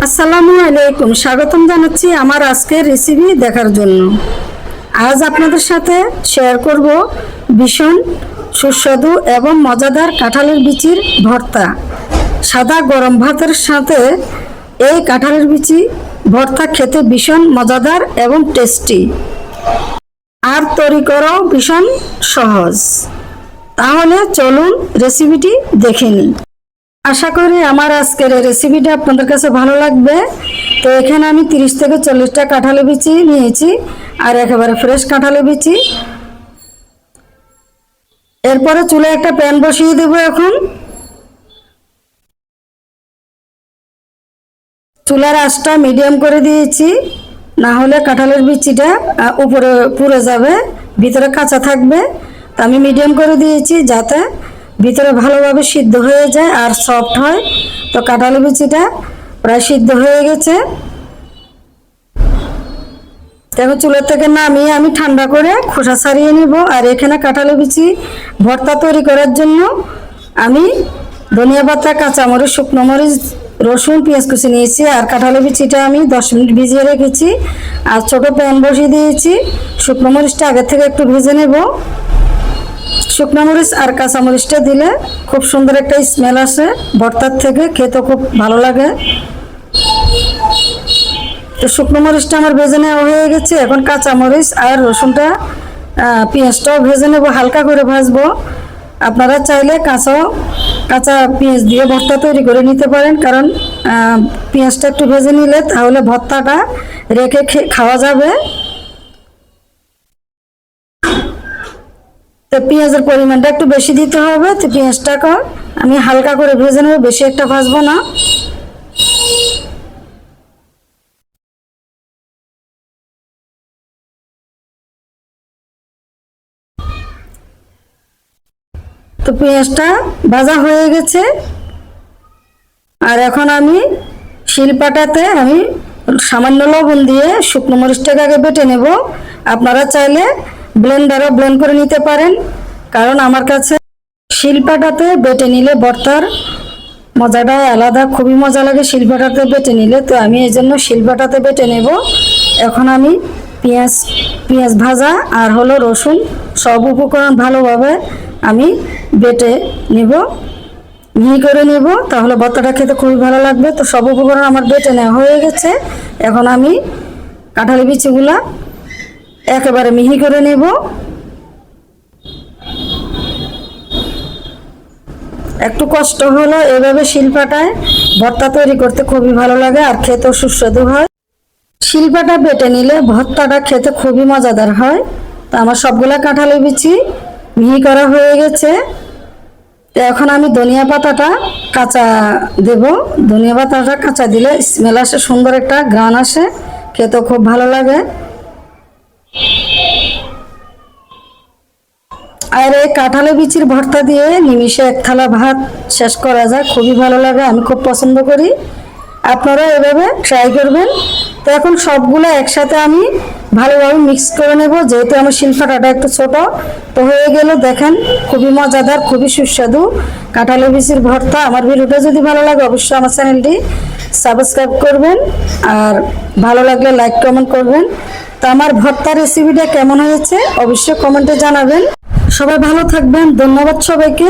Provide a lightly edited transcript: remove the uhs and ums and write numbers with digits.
আসসালামু আলাইকুম, স্বাগতম জানাচ্ছি আমার আজকের রেসিপি দেখার জন্য। আজ আপনাদের সাথে শেয়ার করব ভীষণ সুস্বাদু এবং মজাদার কাঁঠালের বিচির ভর্তা। সাদা গরম ভাতের সাথে এই কাঁঠালের বিচি ভর্তা খেতে ভীষণ মজাদার এবং টেস্টি, আর তৈরি করাও ভীষণ সহজ। তাহলে চলুন রেসিপিটি দেখে নিই। আশা করি আমার আজকের এই রেসিপিটা আপনাদের কাছে ভালো লাগবে। তো এখানে আমি 30 থেকে 40টা কাঁঠালের বিচি নিয়েছি, আর একেবারে ফ্রেশ কাঁঠালের বিচি। এরপরে চুলায় একটা প্যান বসিয়ে দেব। এখন চুলার আঁচটা মিডিয়াম করে দিয়েছি, না হলে কাঁঠালের বিচিটা উপরে পুড়ে যাবে, ভিতরে কাঁচা থাকবে। তো আমি মিডিয়াম করে দিয়েছি যাতে ভিতরে ভালোভাবে সিদ্ধ হয়ে যায় আর সফট হয়। তো কাঁঠালের বিচিটা প্রায় সিদ্ধ হয়ে গেছে। তবে চুলার থেকে নামিয়ে আমি ঠান্ডা করে খোসা ছাড়িয়ে নিব। আর এখানে কাঁঠালের বিচি ভর্তা তৈরি করার জন্য আমি ধনিয়া পাতা, কাঁচামরিচ, শুকনো মরিচ, রসুন, পেঁয়াজ কুচি নিয়েছি। আর কাঁঠালের বিচিটা আমি 10 মিনিট ভিজিয়ে রেখেছি। আর ছোটো প্যান বসিয়ে দিয়েছি। শুকনো মরিচটা আগে থেকে একটু ভেজে নেব। শুকনো মরিচ আর কাঁচামরিচটা দিলে খুব সুন্দর একটা স্মেল আসে ভর্তার থেকে, খেতে খুব ভালো লাগে। তো শুকনো মরিচটা আমার ভেজে নেওয়া হয়ে গেছে। এখন কাঁচামরিচ আর রসুনটা, পেঁয়াজটাও ভেজে নেব, হালকা করে ভাজবো। আপনারা চাইলে কাঁচা পেঁয়াজ দিয়ে ভর্তা তৈরি করে নিতে পারেন, কারণ পেঁয়াজটা একটু ভেজে নিলে তাহলে ভর্তাটা রেখে খাওয়া যাবে। তো পেঁয়াজের পরিমাণটা একটু বেশি দিতে হবে। তো পেঁয়াজটাকে আমি হালকা করে ভেজে নেব, বেশি একটা ভাজবো না। তো পেঁয়াজটা ভাজা হয়ে গেছে। আর এখন আমি শিলপাটাতে আমি সামান্য লবণ দিয়ে শুকনো মরিচটাকে আগে বেটে নেব। আপনারা চাইলে ব্লেন্ডারও ব্লেন্ড করে নিতে পারেন, কারণ আমার কাছে শিলপাটাতে বেটে নিলে ভর্তার মজাটা আলাদা, খুবই মজা লাগে শিলপাটাতে বেটে নিলে। তো আমি এই জন্য শিলপাটাতে বেটে নেব। এখন আমি পেঁয়াজ ভাজা আর হলো রসুন, সব উপকরণ ভালোভাবে আমি বেটে নেব, মিহি করে নেব, তাহলে ভর্তাটা খেতে খুবই ভালো লাগবে। তো সব উপকরণ আমার বেটে নেওয়া হয়ে গেছে। এখন আমি কাঁঠালের বিচিগুলা একেবারে মিহি করে নেব। একটু কষ্ট হলো, এভাবে শিলপাটায় ভর্তা তৈরি করতে খুবই ভালো লাগে আর খেতেও সুস্বাদু হয়। শিলপাটা বেটে নিলে ভর্তাটা খেতে খুবই মজাদার হয়। তো আমার সবগুলা কাঁঠালের বিচি মিহি করা হয়ে গেছে। তো এখন আমি ধনিয়া পাতাটা কাঁচা দেব। ধনিয়া পাতাটা কাঁচা দিলে স্মেল আসে, সুন্দর একটা ঘ্রাণ আসে, খেতে খুব ভালো লাগে। আর এই কাঁঠালের বিচির ভর্তা দিয়ে নিমিষে এক থালা ভাত শেষ করা যায়, খুবই ভালো লাগে, আমি খুব পছন্দ করি। আপনারা এভাবে ট্রাই করবেন। তো এখন সবগুলো একসাথে আমি ভালোভাবে মিক্স করে নেব, যেহেতু আমার শিলপাটাটা একটু ছোট। তো হয়ে গেল, দেখেন খুবই মজাদার, খুবই সুস্বাদু কাঁঠালের বিচির ভর্তা। আমার ভিডিওটা যদি ভালো লাগে অবশ্যই আমার চ্যানেলটি সাবস্ক্রাইব করবেন, আর ভালো লাগলে লাইক কমেন্ট করবেন। তো আমার ভর্তা রেসিপিটা কেমন হয়েছে অবশ্যই কমেন্টে জানাবেন। সবাই ভালো থাকবেন, ধন্যবাদ সবাইকে।